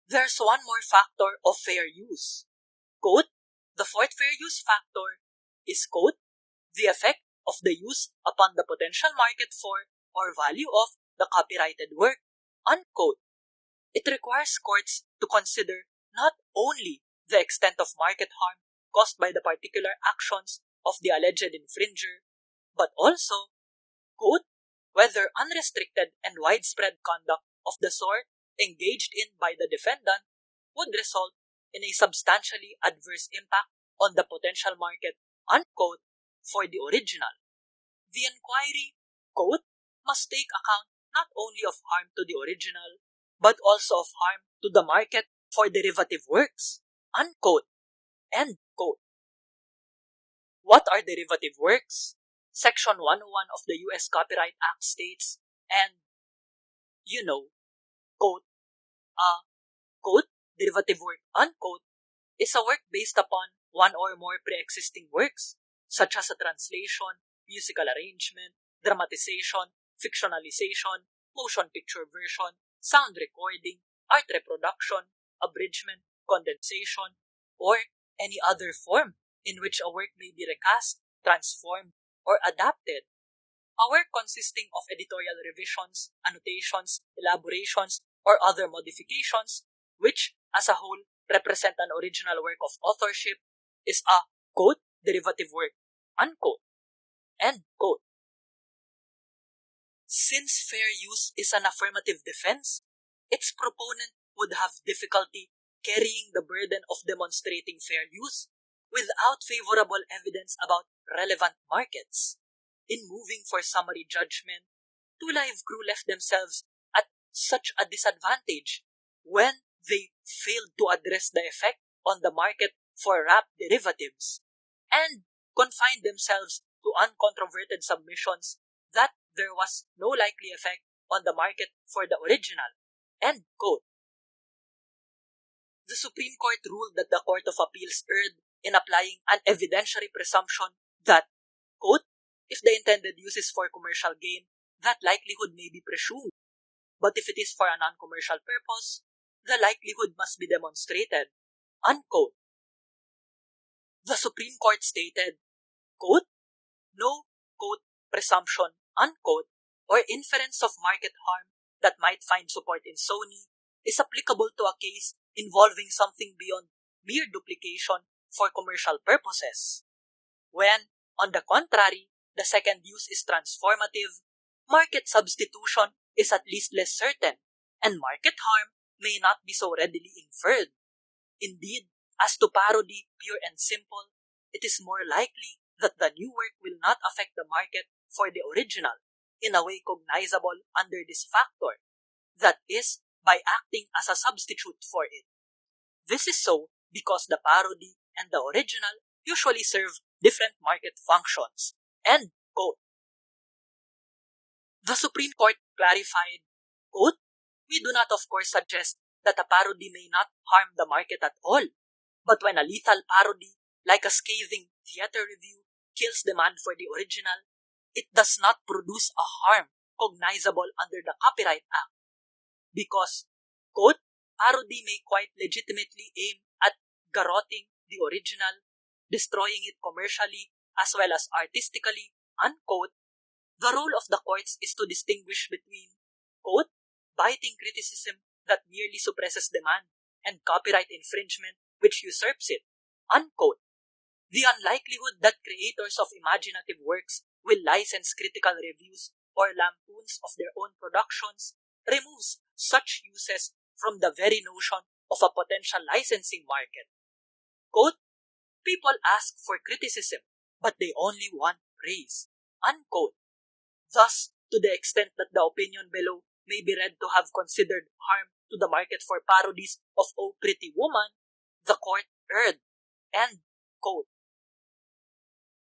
Speaker 1: There's one more factor of fair use. Quote, the fourth fair use factor is, quote, the effect of the use upon the potential market for or value of the copyrighted work, unquote. It requires courts to consider not only the extent of market harm caused by the particular actions of the alleged infringer, but also, quote, whether unrestricted and widespread conduct of the sort engaged in by the defendant would result in a substantially adverse impact on the potential market, unquote, for the original. The inquiry, quote, must take account not only of harm to the original, but also of harm to the market for derivative works, unquote, end quote. What are derivative works? Section 101 of the US Copyright Act states, and, quote, quote, derivative work, unquote, is a work based upon one or more pre-existing works, such as a translation, musical arrangement, dramatization, fictionalization, motion picture version, sound recording, art reproduction, abridgment, condensation, or any other form in which a work may be recast, transformed, or adapted. A work consisting of editorial revisions, annotations, elaborations, or other modifications, which, as a whole, represent an original work of authorship, is a, quote, derivative work, unquote, end quote. Since fair use is an affirmative defense, its proponent would have difficulty carrying the burden of demonstrating fair use without favorable evidence about relevant markets. In moving for summary judgment, Two Live Crew left themselves at such a disadvantage when they failed to address the effect on the market for wrap derivatives and confined themselves to uncontroverted submissions that there was no likely effect on the market for the original, end quote. The Supreme Court ruled that the Court of Appeals erred in applying an evidentiary presumption that, quote, if the intended use is for commercial gain, that likelihood may be presumed. But if it is for a non-commercial purpose, the likelihood must be demonstrated, unquote. The Supreme Court stated, quote, no, quote, presumption, unquote, or inference of market harm that might find support in Sony is applicable to a case involving something beyond mere duplication for commercial purposes. When, on the contrary, the second use is transformative, market substitution is at least less certain, and market harm may not be so readily inferred. Indeed, as to parody, pure and simple, it is more likely that the new work will not affect the market for the original in a way cognizable under this factor, that is, by acting as a substitute for it. This is so because the parody and the original usually serve different market functions, end quote. The Supreme Court clarified, quote, we do not of course suggest that a parody may not harm the market at all, but when a lethal parody, like a scathing theater review, kills demand for the original, it does not produce a harm cognizable under the Copyright Act. Because, quote, parody may quite legitimately aim at garroting the original, destroying it commercially as well as artistically, unquote. The role of the courts is to distinguish between, quote, biting criticism that merely suppresses demand and copyright infringement which usurps it, unquote. The unlikelihood that creators of imaginative works will license critical reviews or lampoons of their own productions removes such uses from the very notion of a potential licensing market. Quote, people ask for criticism, but they only want praise, unquote. Thus, to the extent that the opinion below may be read to have considered harm to the market for parodies of Oh Pretty Woman, the court erred, end quote.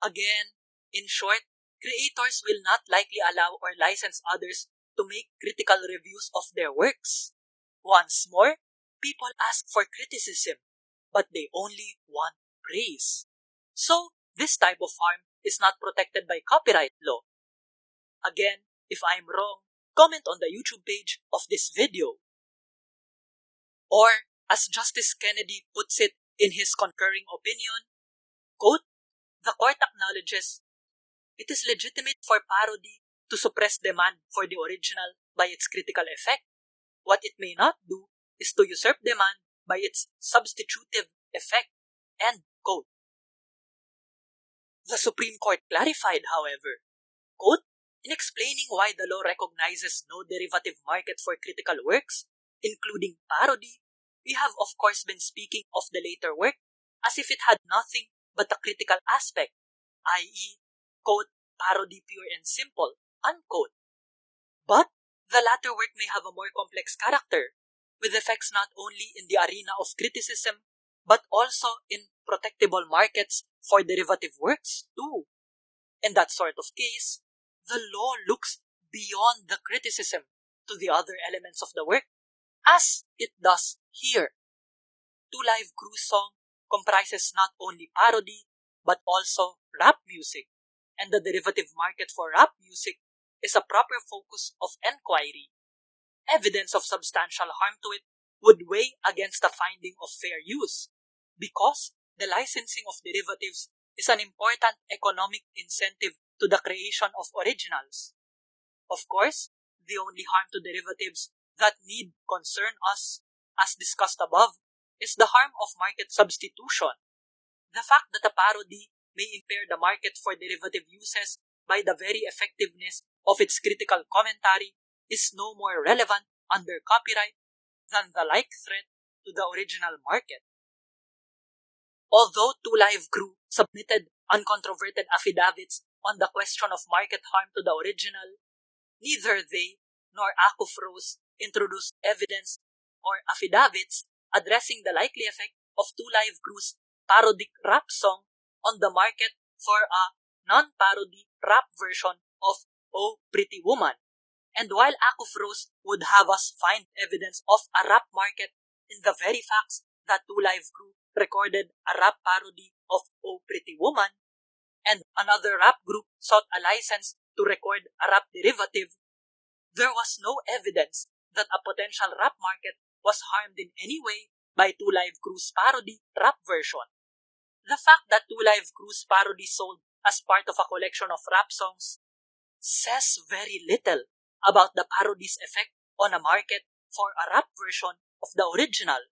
Speaker 1: Again, in short, creators will not likely allow or license others to make critical reviews of their works. Once more, people ask for criticism, but they only want praise. So, this type of harm is not protected by copyright law. Again, if I'm wrong, comment on the YouTube page of this video. Or, as Justice Kennedy puts it in his concurring opinion, quote, the court acknowledges it is legitimate for parody to suppress demand for the original by its critical effect, What it may not do is to usurp demand by its substitutive effect. End quote. The Supreme Court clarified, however, quote, in explaining why the law recognizes no derivative market for critical works, including parody, we have of course been speaking of the later work as if it had nothing but a critical aspect, i.e., quote, parody pure and simple, unquote. But the latter work may have a more complex character, with effects not only in the arena of criticism, but also in protectable markets for derivative works too. In that sort of case, the law looks beyond the criticism to the other elements of the work, as it does here. Two Live Crew's song comprises not only parody, but also rap music, and the derivative market for rap music is a proper focus of enquiry. Evidence of substantial harm to it would weigh against the finding of fair use, because the licensing of derivatives is an important economic incentive to the creation of originals. Of course, the only harm to derivatives that need concern us, as discussed above, is the harm of market substitution. The fact that a parody may impair the market for derivative uses by the very effectiveness of its critical commentary is no more relevant under copyright than the like threat to the original market. Although Two Live Crew submitted uncontroverted affidavits on the question of market harm to the original, neither they nor Acuff-Rose introduced evidence or affidavits addressing the likely effect of Two Live Crew's parodic rap song on the market for a non-parody rap version of Oh Pretty Woman. And while Acuff-Rose would have us find evidence of a rap market in the very facts that Two Live Crew recorded a rap parody of Oh Pretty Woman, and another rap group sought a license to record a rap derivative, there was no evidence that a potential rap market was harmed in any way by Two Live Crew's parody rap version. The fact that Two Live Crew's parody sold as part of a collection of rap songs says very little about the parody's effect on a market for a rap version of the original,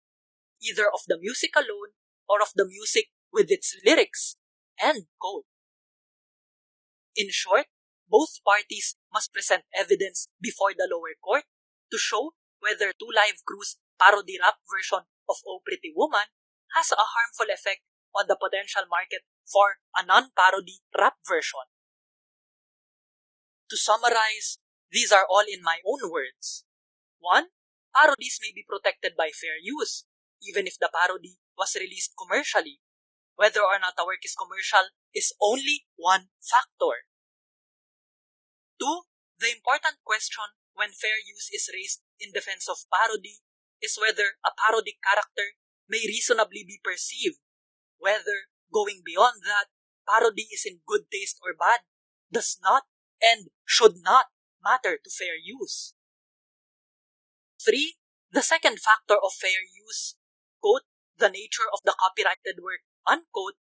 Speaker 1: either of the music alone or of the music with its lyrics. End quote. In short, both parties must present evidence before the lower court to show whether Two Live Crew's parody rap version of Oh Pretty Woman has a harmful effect on the potential market for a non-parody rap version. To summarize, these are all in my own words. 1. Parodies may be protected by fair use, even if the parody was released commercially. Whether or not a work is commercial is only one factor. 2. The important question when fair use is raised in defense of parody is whether a parodic character may reasonably be perceived, whether, going beyond that, parody is in good taste or bad, does not and should not matter to fair use. 3. The second factor of fair use, quote, the nature of the copyrighted work, unquote,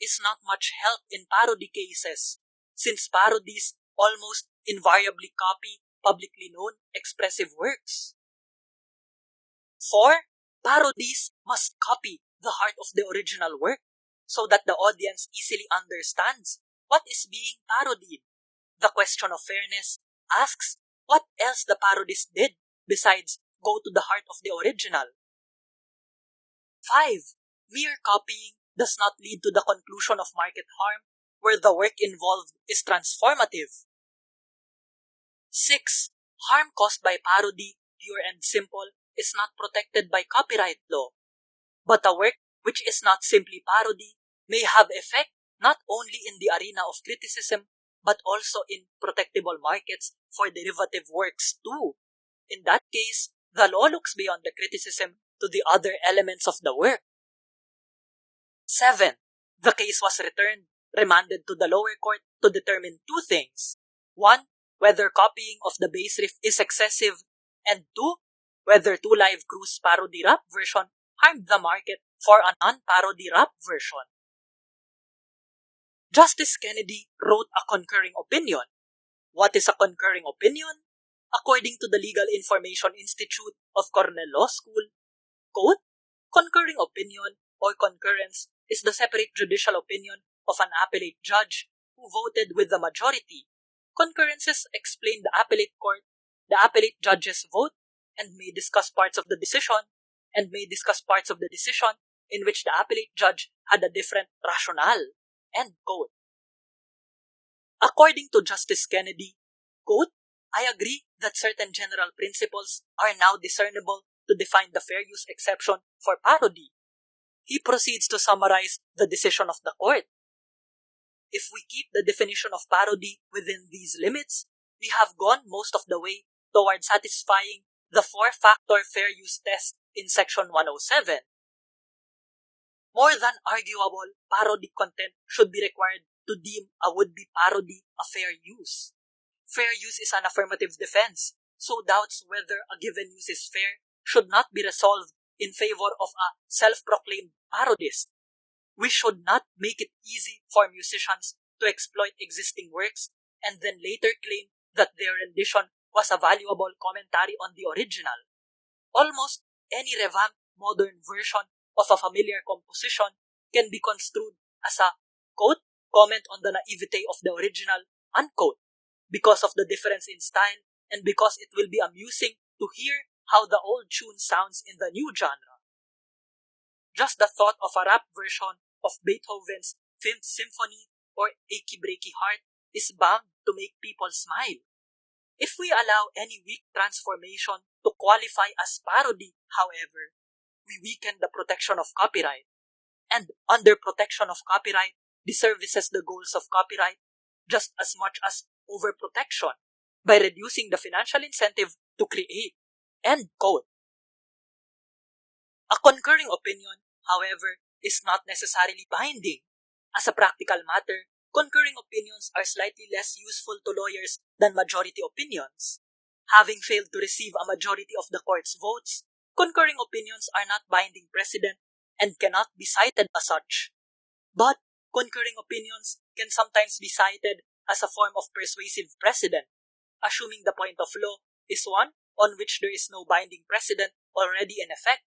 Speaker 1: is not much help in parody cases, since parodies almost invariably copy publicly known expressive works. 4. Parodies must copy the heart of the original work so that the audience easily understands what is being parodied. The question of fairness asks what else the parodist did besides go to the heart of the original. 5. Mere copying does not lead to the conclusion of market harm where the work involved is transformative. 6. Harm caused by parody, pure and simple, is not protected by copyright law. But a work which is not simply parody may have effect not only in the arena of criticism, but also in protectable markets for derivative works too. In that case, the law looks beyond the criticism to the other elements of the work. 7. The case was remanded to the lower court to determine two things. 1. Whether copying of the bass riff is excessive, and 2. Whether Two Live Crew's parody rap version harmed the market for a non-parody rap version. Justice Kennedy wrote a concurring opinion. What is a concurring opinion? According to the Legal Information Institute of Cornell Law School, quote, concurring opinion or concurrence is the separate judicial opinion of an appellate judge who voted with the majority. Concurrences explain the appellate court, the appellate judge's vote, and may discuss parts of the decision, in which the appellate judge had a different rationale. End quote. According to Justice Kennedy, quote, I agree that certain general principles are now discernible to define the fair use exception for parody. He proceeds to summarize the decision of the court. If we keep the definition of parody within these limits, we have gone most of the way toward satisfying the four-factor fair use test in Section 107. More than arguable parody content should be required to deem a would-be parody a fair use. Fair use is an affirmative defense, so doubts whether a given use is fair should not be resolved in favor of a self-proclaimed parodist. We should not make it easy for musicians to exploit existing works and then later claim that their rendition was a valuable commentary on the original. Almost any revamped modern version of a familiar composition can be construed as a, quote, comment on the naivete of the original, unquote, because of the difference in style and because it will be amusing to hear how the old tune sounds in the new genre. Just the thought of a rap version of Beethoven's Fifth Symphony or Achy Breaky Heart is bound to make people smile. If we allow any weak transformation to qualify as parody, however, we weaken the protection of copyright. And under protection of copyright, disservices the goals of copyright just as much as overprotection by reducing the financial incentive to create. End quote. A concurring opinion, however, is not necessarily binding. As a practical matter, concurring opinions are slightly less useful to lawyers than majority opinions. Having failed to receive a majority of the court's votes, concurring opinions are not binding precedent and cannot be cited as such. But concurring opinions can sometimes be cited as a form of persuasive precedent, assuming the point of law is one on which there is no binding precedent already in effect.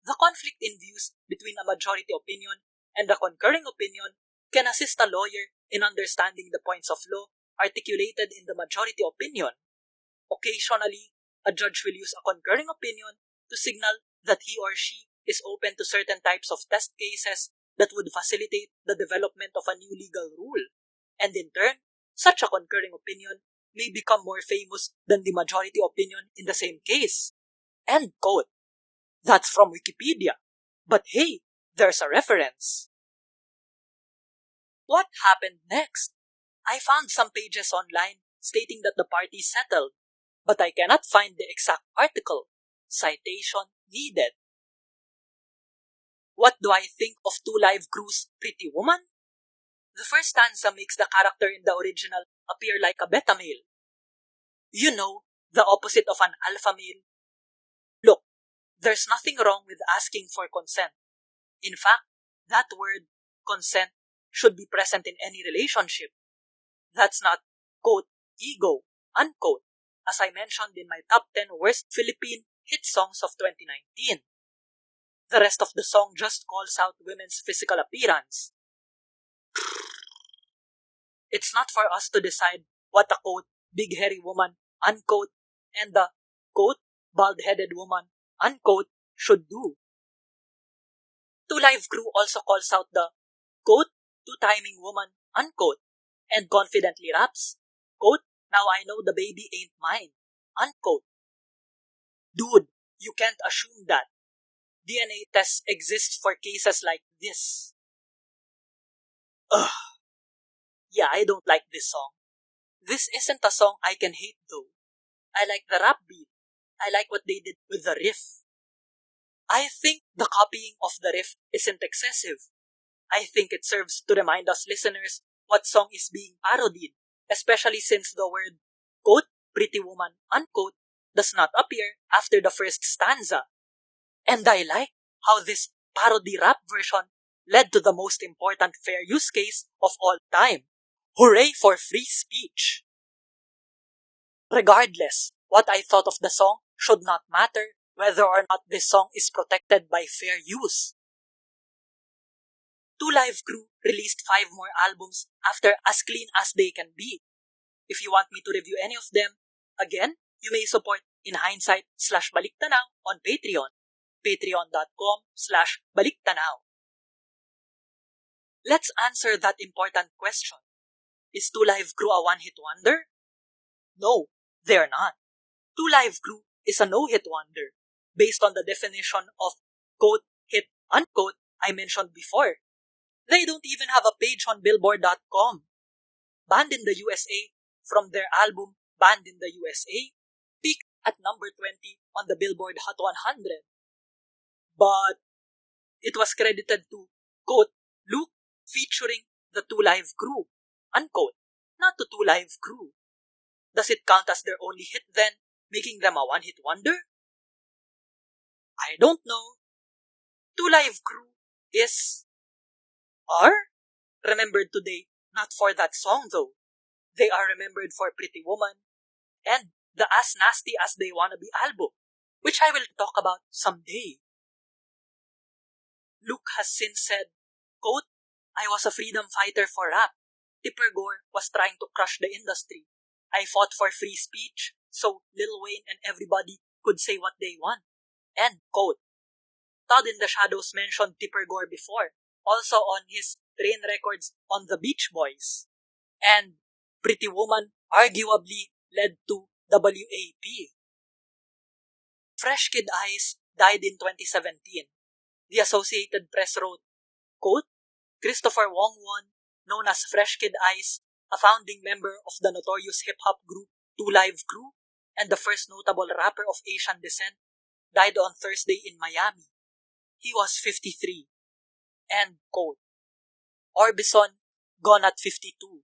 Speaker 1: The conflict in views between a majority opinion and a concurring opinion can assist a lawyer in understanding the points of law articulated in the majority opinion. Occasionally, a judge will use a concurring opinion to signal that he or she is open to certain types of test cases that would facilitate the development of a new legal rule. And in turn, such a concurring opinion may become more famous than the majority opinion in the same case. End quote. That's from Wikipedia. But hey, there's a reference. What happened next? I found some pages online stating that the parties settled, but I cannot find the exact article. Citation needed. What do I think of Two Live Crew's Pretty Woman? The first stanza makes the character in the original appear like a beta male. You know, the opposite of an alpha male. Look, there's nothing wrong with asking for consent. In fact, that word, consent, should be present in any relationship. That's not, quote, ego, unquote, as I mentioned in my top 10 worst Philippine hit songs of 2019. The rest of the song just calls out women's physical appearance. It's not for us to decide what a, quote, big hairy woman, unquote, and the, quote, bald-headed woman, unquote, should do. Two Live Crew also calls out the, quote, two-timing woman, unquote, and confidently raps, quote, now I know the baby ain't mine, unquote. Dude, you can't assume that. DNA tests exist for cases like this. Ugh. Yeah, I don't like this song. This isn't a song I can hate though. I like the rap beat. I like what they did with the riff. I think the copying of the riff isn't excessive. I think it serves to remind us listeners what song is being parodied, especially since the word, quote, pretty woman, unquote, does not appear after the first stanza. And I like how this parody rap version led to the most important fair use case of all time. Hooray for free speech! Regardless, What I thought of the song should not matter whether or not this song is protected by fair use. Two Live Crew released 5 more albums after As Clean As They Can Be. If you want me to review any of them, again, you may support in Hindsight/Balik Tanaw on Patreon, patreon.com/Balik Tanaw. Let's answer that important question. Is Two Live Crew a one-hit wonder? No, they're not. Two Live Crew is a no-hit wonder, based on the definition of quote, hit, unquote, I mentioned before. They don't even have a page on Billboard.com. Banned in the USA, from their album Banned in the USA, peaked at number 20 on the Billboard Hot 100. But it was credited to, quote, Luke featuring the Two Live Crew, unquote, not to Two Live Crew. Does it count as their only hit then, making them a one-hit wonder? I don't know. Two Live Crew are remembered today not for that song though. They are remembered for Pretty Woman and the As Nasty As They Wanna Be album, which I will talk about someday. Luke has since said, quote, I was a freedom fighter for rap. Tipper Gore was trying to crush the industry. I fought for free speech, so Lil Wayne and everybody could say what they want. End quote. Todd in the Shadows mentioned Tipper Gore before, also on his Rain Records on the Beach Boys. And Pretty Woman arguably led to WAP. Fresh Kid Ice died in 2017. The Associated Press wrote, quote, Christopher Wong Won, known as Fresh Kid Ice, a founding member of the notorious hip-hop group Two Live Crew, and the first notable rapper of Asian descent, died on Thursday in Miami. He was 53. End quote. Orbison, gone at 52.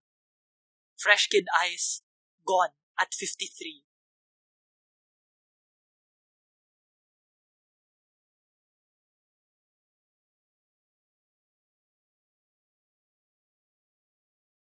Speaker 1: Fresh Kid Ice, gone at 53.